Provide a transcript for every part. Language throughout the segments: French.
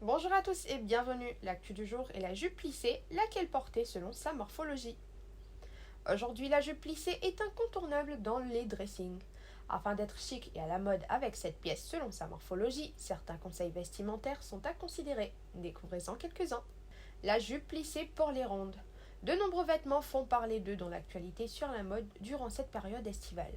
Bonjour à tous et bienvenue. L'actu du jour est la jupe plissée, laquelle portée selon sa morphologie. Aujourd'hui, la jupe plissée est incontournable dans les dressings. Afin d'être chic et à la mode avec cette pièce selon sa morphologie, certains conseils vestimentaires sont à considérer. Découvrez-en quelques-uns. La jupe plissée pour les rondes. De nombreux vêtements font parler d'eux dans l'actualité sur la mode durant cette période estivale.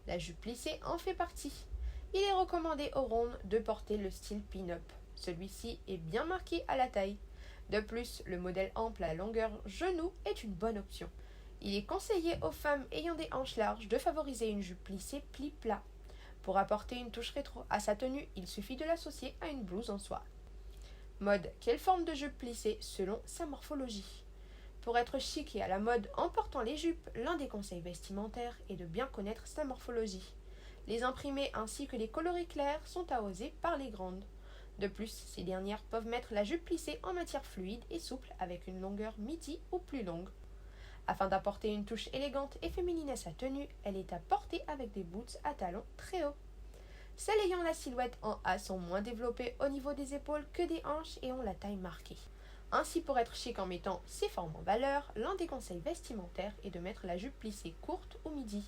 La jupe plissée en fait partie. Il est recommandé aux rondes de porter le style pin-up. Celui-ci est bien marqué à la taille. De plus, le modèle ample à longueur genou est une bonne option. Il est conseillé aux femmes ayant des hanches larges de favoriser une jupe plissée pli plat. Pour apporter une touche rétro à sa tenue, il suffit de l'associer à une blouse en soie. Mode. Quelle forme de jupe plissée selon sa morphologie? Pour être chic et à la mode en portant les jupes, l'un des conseils vestimentaires est de bien connaître sa morphologie. Les imprimés ainsi que les coloris clairs sont à oser par les grandes. De plus, ces dernières peuvent mettre la jupe plissée en matière fluide et souple avec une longueur midi ou plus longue. Afin d'apporter une touche élégante et féminine à sa tenue, elle est à porter avec des boots à talons très hauts. Celles ayant la silhouette en A sont moins développées au niveau des épaules que des hanches et ont la taille marquée. Ainsi, pour être chic en mettant ces formes en valeur, l'un des conseils vestimentaires est de mettre la jupe plissée courte ou midi.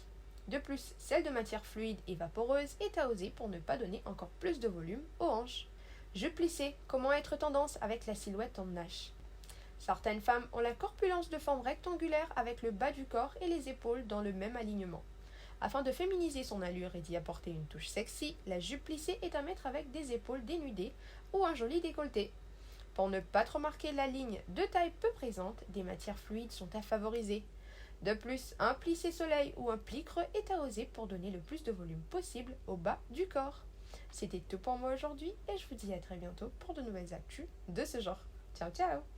De plus, celle de matière fluide et vaporeuse est à oser pour ne pas donner encore plus de volume aux hanches. Jupe plissée, comment être tendance avec la silhouette en H? Certaines femmes ont la corpulence de forme rectangulaire avec le bas du corps et les épaules dans le même alignement. Afin de féminiser son allure et d'y apporter une touche sexy, la jupe plissée est à mettre avec des épaules dénudées ou un joli décolleté. Pour ne pas trop marquer la ligne de taille peu présente, des matières fluides sont à favoriser. De plus, un plissé soleil ou un pli creux est à oser pour donner le plus de volume possible au bas du corps. C'était tout pour moi aujourd'hui et je vous dis à très bientôt pour de nouvelles actus de ce genre. Ciao ciao!